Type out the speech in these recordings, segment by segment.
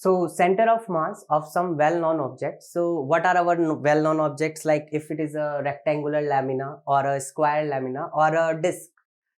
So center of mass of some well-known objects. So what are our well-known objects? Like if it is a rectangular lamina or a square lamina or a disc.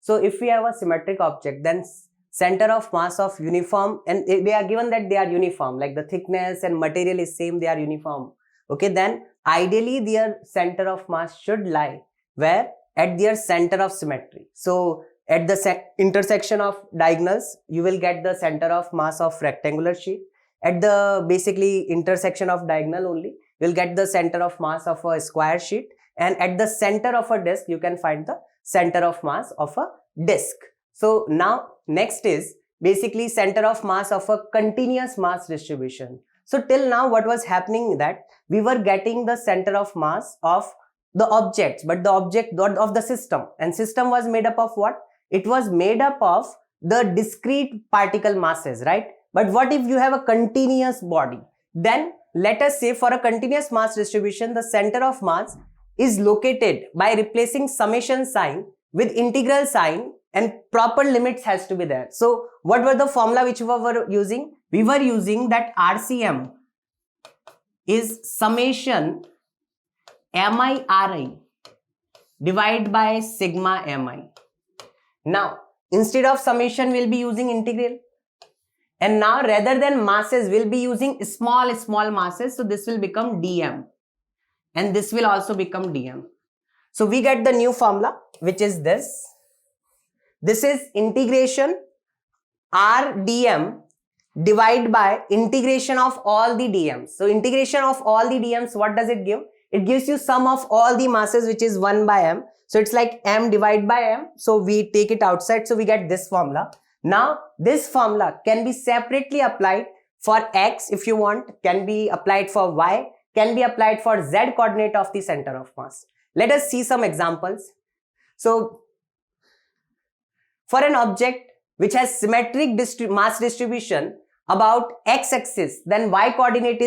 So if we have a symmetric object, then center of mass of uniform, and they are given that they are uniform, like the thickness and material is same, they are uniform. Okay, then ideally their center of mass should lie where? At their center of symmetry. So at the intersection of diagonals, you will get the center of mass of rectangular sheet. At the basically intersection of diagonal only, you will get the center of mass of a square sheet. And at the center of a disc, you can find the center of mass of a disc. So now next is basically center of mass of a continuous mass distribution. So till now what was happening that we were getting the center of mass of the objects, but the object of the system, and system was made up of what? It was made up of the discrete particle masses, right? But what if you have a continuous body? Then let us say for a continuous mass distribution, the center of mass is located by replacing summation sign with integral sign, and proper limits has to be there. So what were the formula which we were using? We were using that RCM is summation MI divided by sigma Mi. Now instead of summation we'll be using integral, and now rather than masses we'll be using small masses. So this will become dm, and this will also become dm. So we get the new formula, which is this. This is integration r dm divided by integration of all the dm's. So integration of all the dm's, what does it give? It gives you sum of all the masses, which is 1 by m. So it's like m divided by m. So we take it outside. So we get this formula. Now this formula can be separately applied for x if you want, can be applied for y, can be applied for z coordinate of the center of mass. Let us see some examples. So for an object which has symmetric mass distribution about x-axis, then y coordinate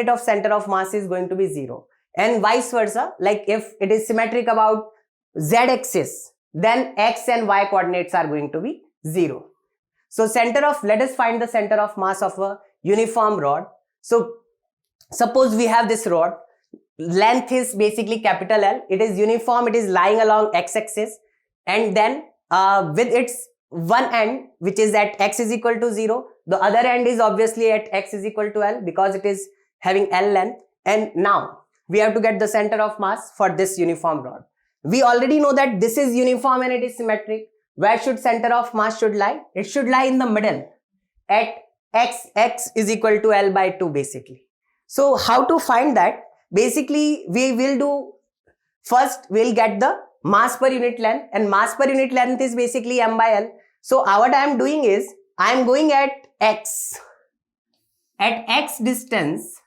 of center of mass is going to be 0, and vice versa. Like if it is symmetric about z-axis, then x and y coordinates are going to be 0. So let us find the center of mass of a uniform rod. So suppose we have this rod, length is basically capital L, it is uniform, it is lying along x-axis, and then with its one end which is at x is equal to 0, the other end is obviously at x is equal to L because it is having L length. And now we have to get the center of mass for this uniform rod. We already know that this is uniform and it is symmetric. Where should center of mass should lie? It should lie in the middle at x is equal to L by 2 basically. So how to find that? Basically we will do, first we'll get the mass per unit length, and mass per unit length is basically m by L. So what I am doing is I am going at x distance.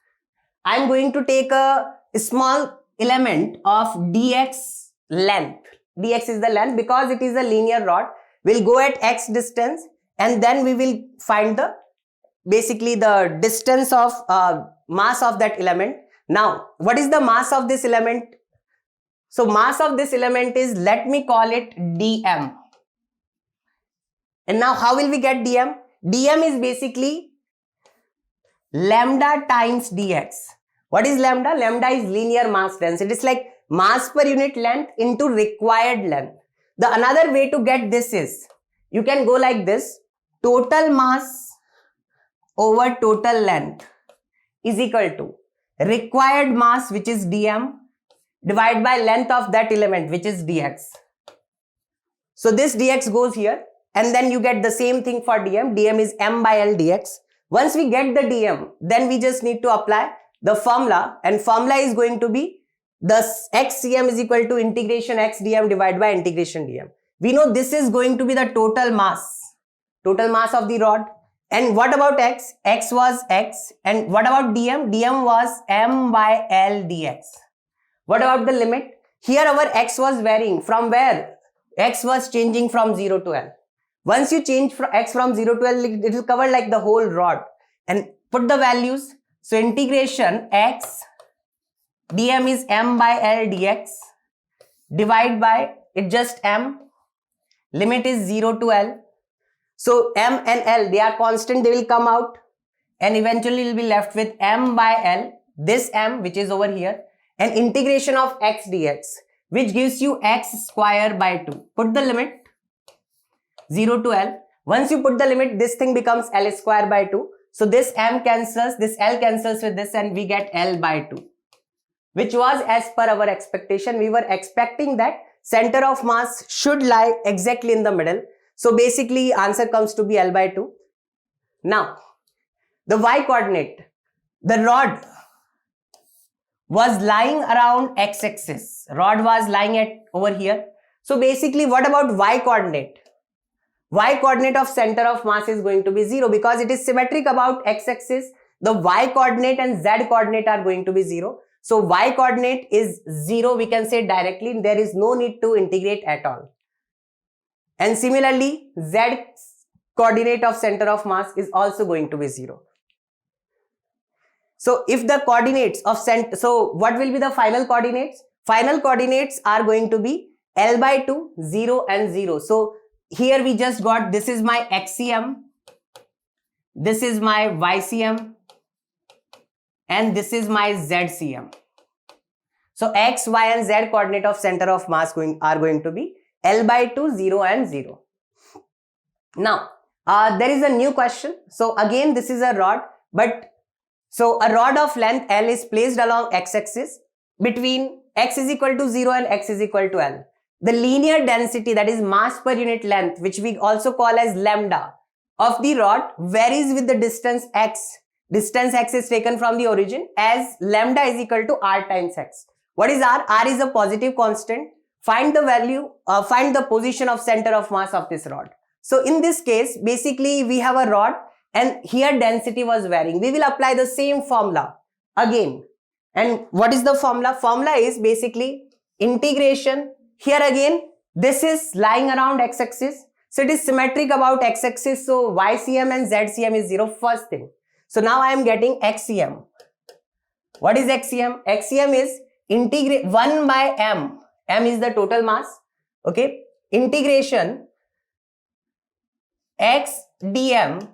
I am going to take a small element of dx length. Dx is the length because it is a linear rod. We'll go at x distance, and then we will find the basically the distance of mass of that element. Now what is the mass of this element? So mass of this element is, let me call it dm. And now how will we get dm? Dm is basically lambda times dx. What is lambda? Lambda is linear mass density. It is like mass per unit length into required length. The another way to get this is, you can go like this: total mass over total length is equal to required mass, which is dm, divided by length of that element, which is dx. So this dx goes here, and then you get the same thing for dm. Dm is m by L dx. Once we get the dm, then we just need to apply the formula, and formula is going to be the xcm is equal to integration x dm divided by integration dm. We know this is going to be the total mass of the rod. And what about x? X was x. And what about dm? Dm was m by L dx. What about the limit? Here our x was varying from where? X was changing from 0 to L. Once you change x from 0 to L, it will cover like the whole rod. And put the values. So integration x dm is m by L dx divided by, it just m, limit is 0 to L. So m and L, they are constant, they will come out. and eventually you'll be left with m by L, this m which is over here, and integration of x dx, which gives you x square by 2. Put the limit 0 to L. Once you put the limit, this thing becomes L square by 2. So this m cancels, this L cancels with this, and we get L by 2, which was as per our expectation. We were expecting that center of mass should lie exactly in the middle. So basically answer comes to be L by 2. Now, the y coordinate, the rod was lying around x-axis. Rod was lying at over here. So basically, what about y coordinate? Y coordinate of center of mass is going to be 0 because it is symmetric about x-axis. The y coordinate and z coordinate are going to be 0. So y coordinate is 0, we can say directly. There is no need to integrate at all. And similarly, z coordinate of center of mass is also going to be 0. So if the coordinates of center, so what will be the final coordinates? Final coordinates are going to be L by 2, 0 and 0. So here we just got, this is my XCM, this is my YCM, and this is my ZCM. So X, Y and Z coordinate of center of mass are going to be L by 2, 0 and 0. Now, there is a new question. So again, this is a rod, but so a rod of length L is placed along x-axis between x is equal to 0 and x is equal to L. The linear density, that is mass per unit length, which we also call as lambda, of the rod varies with the distance x. Distance x is taken from the origin as lambda is equal to r times x. What is r? R is a positive constant. Find the value, find the position of center of mass of this rod. So in this case, basically we have a rod and here density was varying. We will apply the same formula again. And what is the formula? Formula is basically integration. Here again, this is lying around x-axis. So it is symmetric about x-axis. So YCM and ZCM is 0, first thing. So now I am getting XCM. What is XCM? XCM is integrate 1 by m. M is the total mass. Okay. Integration x dm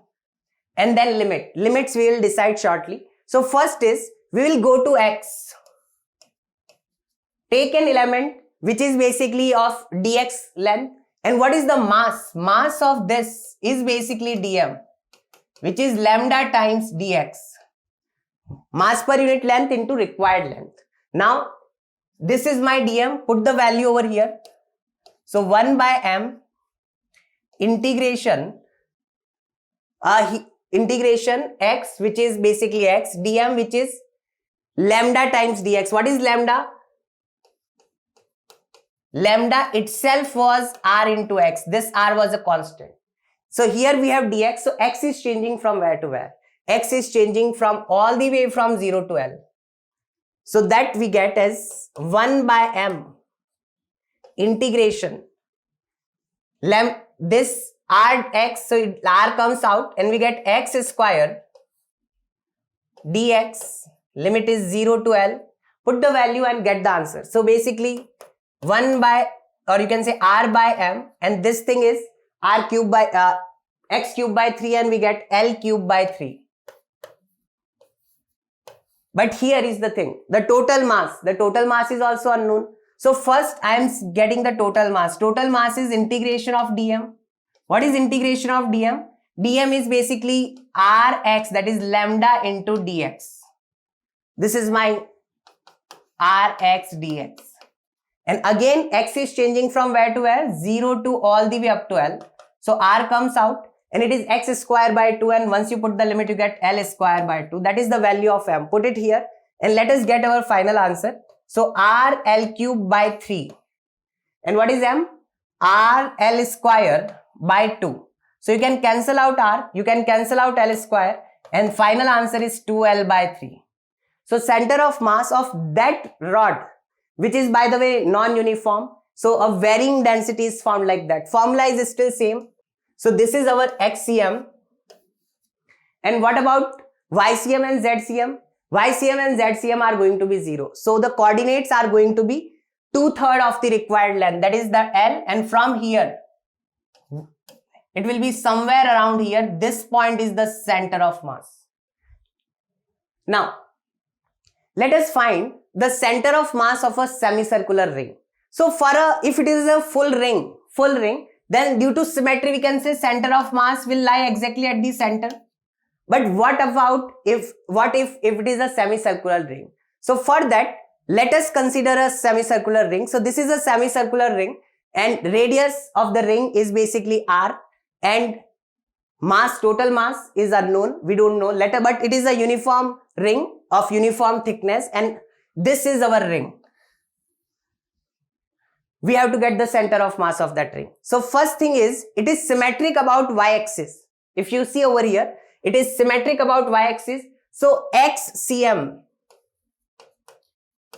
and then limit. Limits we will decide shortly. So first is we will go to x. Take an element which is basically of dx length. And what is the mass? Mass of this is basically dm, which is lambda times dx. Mass per unit length into required length. Now, this is my dm. Put the value over here. So 1 by m integration integration x, which is basically x, dm, which is lambda times dx. What is lambda? Lambda itself was r into x. This r was a constant. So here we have dx. So x is changing from where to where? X is changing from all the way from 0 to L. So that we get as 1 by m integration this r x, so r comes out and we get x square dx, limit is 0 to L. Put the value and get the answer. So basically 1 by, or you can say r by m, and this thing is r cube by x cube by 3, and we get L cube by 3. But here is the thing, the total mass is also unknown. So first I am getting the total mass. Total mass is integration of dm. What is integration of dm? Dm is basically rx, that is lambda into dx. This is my rx dx. And again x is changing from where to where? 0 to all the way up to L. So r comes out and it is x square by 2, and once you put the limit you get L square by 2. That is the value of m. Put it here and let us get our final answer. So r L cube by 3. And what is m? R L square by 2. So you can cancel out r, you can cancel out L square, and final answer is 2L by 3. So center of mass of that rod, which is by the way non-uniform, so a varying density is found like that. Formula is still same. So this is our XCM. And what about YCM and ZCM? YCM and ZCM are going to be 0. So the coordinates are going to be 2/3 of the required length, that is the L, and from here it will be somewhere around here. This point is the center of mass. Now, let us find the center of mass of a semicircular ring. So if it is a full ring, then due to symmetry we can say center of mass will lie exactly at the center. But what if it is a semicircular ring? So for that, let us consider a semicircular ring. So this is a semicircular ring and radius of the ring is basically r, and total mass is unknown, we don't know, but it is a uniform ring of uniform thickness, and this is our ring. We have to get the center of mass of that ring. So first thing is, it is symmetric about y-axis. If you see over here, it is symmetric about y-axis. So xcm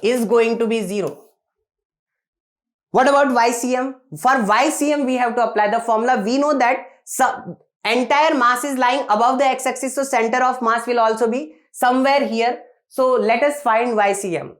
is going to be 0. What about ycm? For ycm, we have to apply the formula. We know that entire mass is lying above the x-axis, so center of mass will also be somewhere here. So let us find ycm.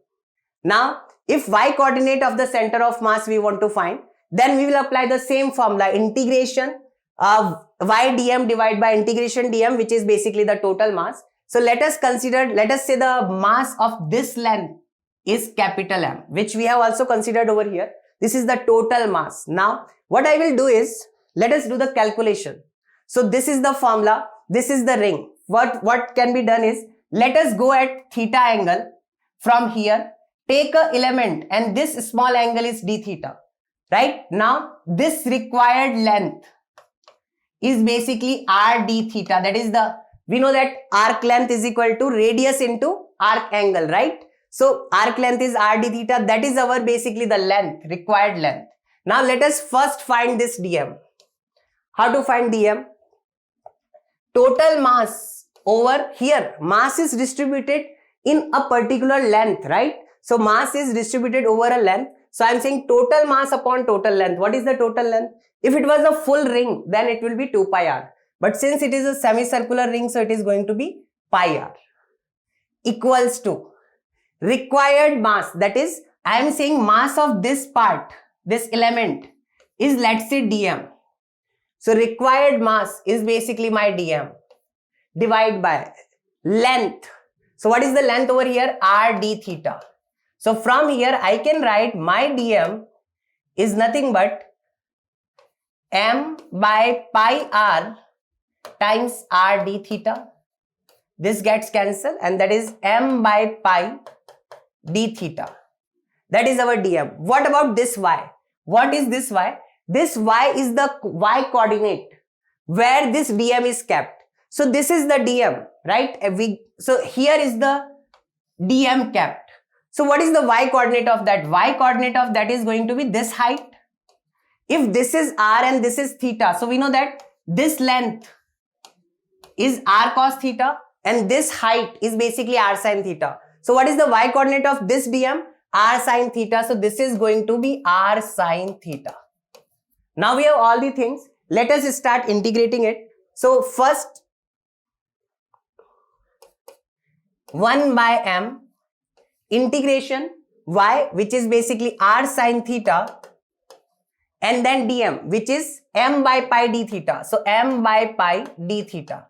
Now, if y coordinate of the center of mass we want to find, then we will apply the same formula, integration of y dm divided by integration dm, which is basically the total mass. So let us say the mass of this length is capital M, which we have also considered over here. This is the total mass. Now, what I will do is, let us do the calculation. So this is the formula, this is the ring. What can be done is, let us go at theta angle from here, take a element, and this small angle is d theta. Right? Now, this required length is basically r d theta. That is we know that arc length is equal to radius into arc angle, right? So arc length is r d theta. That is our basically the length, required length. Now let us first find this dm. How to find dm? Total mass over here. Mass is distributed in a particular length, right? So mass is distributed over a length. So I am saying total mass upon total length. What is the total length? If it was a full ring, then it will be 2 pi r. But since it is a semicircular ring, so it is going to be pi r equals to required mass. That is, I am saying mass of this part, this element is, let's say, dm. So required mass is basically my dm divided by length. So what is the length over here? r d theta. So from here I can write my dm is nothing but m by pi r times r d theta. This gets cancelled and that is m by pi d theta. That is our dm. What about this y? What is this y? This y is the y coordinate where this dm is kept. So this is the dm, right? So here is the dm kept. So what is the y coordinate of that? Y coordinate of that is going to be this height. If this is r and this is theta, so we know that this length is r cos theta and this height is basically r sin theta. So what is the y coordinate of this dm? R sin theta. So this is going to be r sin theta. Now we have all the things. Let us start integrating it. So first 1 by m integration y, which is basically r sin theta, and then dm, which is m by pi d theta. So m by pi d theta.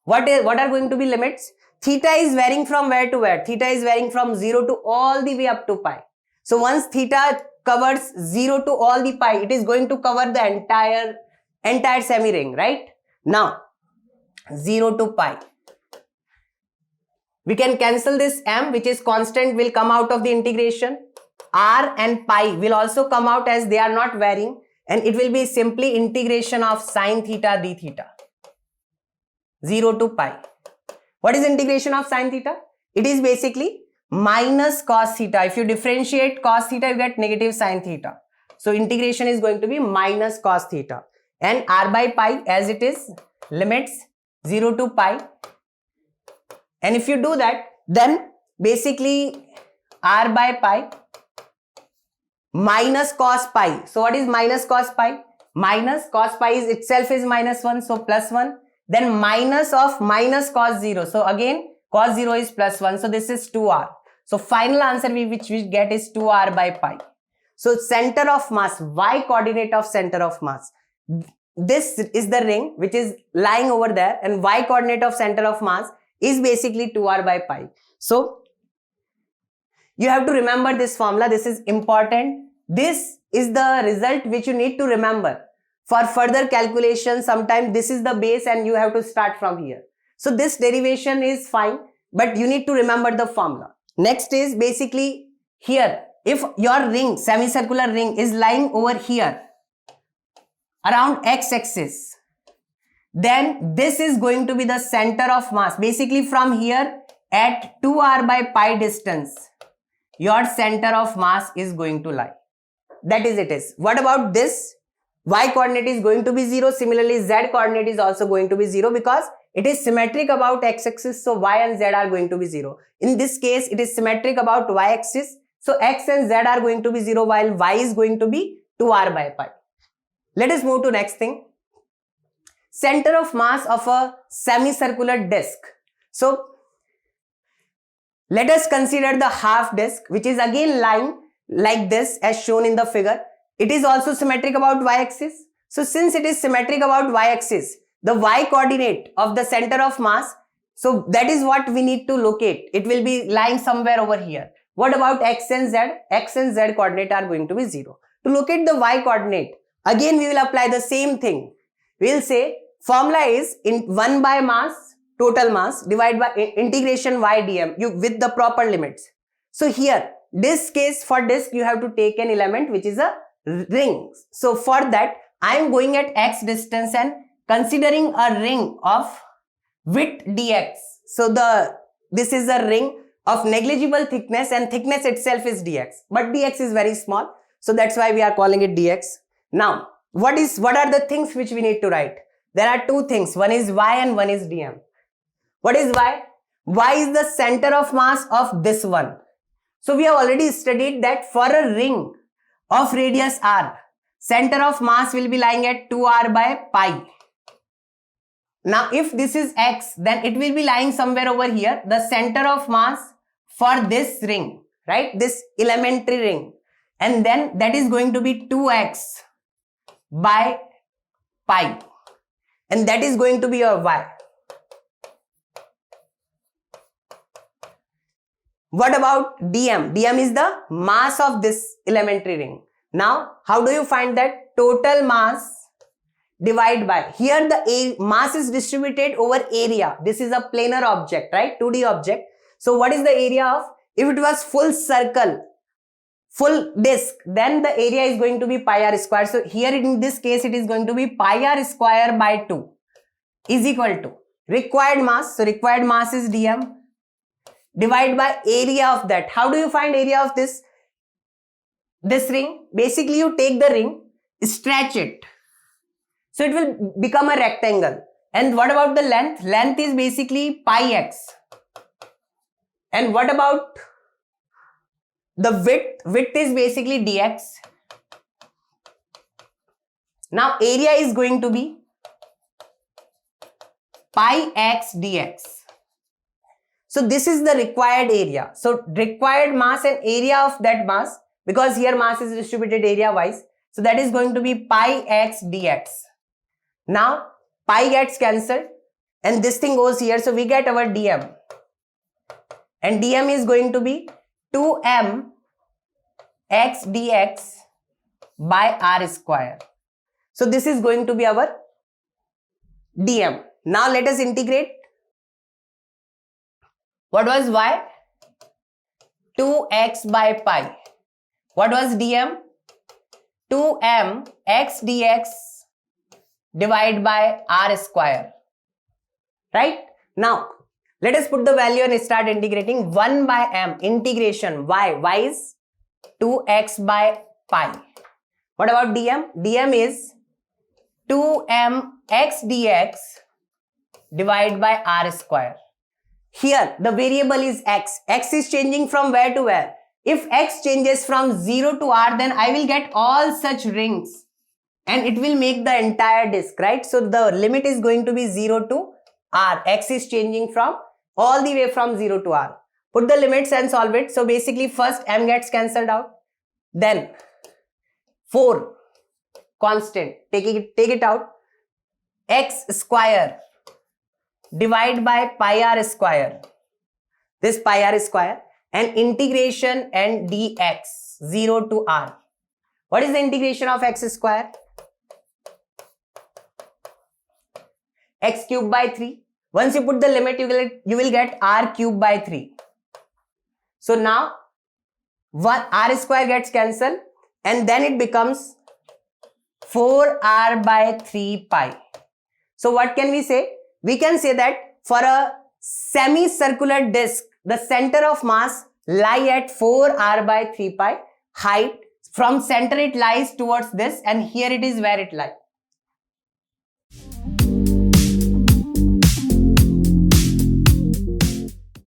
What are going to be limits? Theta is varying from where to where? Theta is varying from 0 to all the way up to pi. So once theta covers 0 to all the pi, it is going to cover the entire semi-ring, right? Now 0 to pi. We can cancel this m, which is constant, will come out of the integration. R and pi will also come out as they are not varying, and it will be simply integration of sine theta d theta. 0 to pi. What is integration of sine theta? It is basically minus cos theta. If you differentiate cos theta, you get negative sine theta. So integration is going to be minus cos theta. And r by pi, as it is, limits 0 to pi. And if you do that, then basically r by pi minus cos pi. So what is minus cos pi? Minus cos pi is itself is minus 1, so plus 1. Then minus of minus cos 0. So again cos 0 is plus 1. So this is 2r. So final answer which we get is 2r by pi. So center of mass, y coordinate of center of mass. This is the ring which is lying over there, and y coordinate of center of mass is basically 2r by pi. So you have to remember this formula. This is important. This is the result which you need to remember. For further calculation, sometimes this is the base and you have to start from here. So this derivation is fine, but you need to remember the formula. Next is basically here. If your ring, semicircular ring, is lying over here around x-axis, then this is going to be the center of mass. Basically from here at 2r by pi distance, your center of mass is going to lie. That is it is. What about this? Y coordinate is going to be 0. Similarly, Z coordinate is also going to be 0 because it is symmetric about x-axis. So Y and Z are going to be 0. In this case, it is symmetric about y-axis. So X and Z are going to be 0 while Y is going to be 2r by pi. Let us move to next thing. Center of mass of a semicircular disc. So let us consider the half disc, which is again lying like this as shown in the figure. It is also symmetric about y-axis. So since it is symmetric about y-axis, the y coordinate of the center of mass, so that is what we need to locate. It will be lying somewhere over here. What about x and z? X and z coordinate are going to be 0. To locate the y coordinate, again we will apply the same thing. We will say formula is in 1 by mass, total mass, divided by integration y dm with the proper limits. So here, this case for disk, you have to take an element which is a ring. So for that, I am going at x distance and considering a ring of width dx. So this is a ring of negligible thickness and thickness itself is dx. But dx is very small. So that's why we are calling it dx. Now, what are the things which we need to write? There are two things. One is y and one is dm. What is y? Y is the center of mass of this one. So we have already studied that for a ring of radius r, center of mass will be lying at 2r by pi. Now if this is x, then it will be lying somewhere over here, the center of mass for this ring, right? This elementary ring. And then that is going to be 2x by pi. And that is going to be your y. What about dm? Dm is the mass of this elementary ring. Now, how do you find that? Total mass divided by, here the mass is distributed over area. This is a planar object, right? 2D object. So what is the area of? If it was full circle, full disk, then the area is going to be pi r square. So here in this case, it is going to be pi r square by 2 is equal to required mass. So required mass is dm divided by area of that. How do you find area of this ring? Basically, you take the ring, stretch it. So it will become a rectangle. And what about the length? Length is basically pi x. And what about the width? Width is basically dx. Now area is going to be pi x dx. So this is the required area. So required mass and area of that mass, because here mass is distributed area wise. So that is going to be pi x dx. Now pi gets cancelled and this thing goes here. So we get our dm. And dm is going to be 2m x dx by r square. So this is going to be our dm. Now let us integrate. What was y? 2x by pi. What was dm? 2m x dx divided by r square. Right? Now, let us put the value and start integrating. 1 by m, integration y. Y is 2x by pi. What about dm? dm is 2m x dx divided by r square. Here, the variable is x. X is changing from where to where? If x changes from 0 to r, then I will get all such rings and it will make the entire disk, right? So the limit is going to be 0 to r. X is changing from all the way from 0 to r. Put the limits and solve it. So basically first m gets cancelled out. Then 4 constant, take it out. X square divide by pi r square. This pi r square and integration and dx 0 to r. What is the integration of x square? X cube by 3. Once you put the limit, you will get r cube by 3. So now r square gets cancelled and then it becomes 4r by 3 pi. So what can we say? We can say that for a semicircular disc, the center of mass lie at 4r by 3 pi. Height, from center it lies towards this, and here it is where it lies.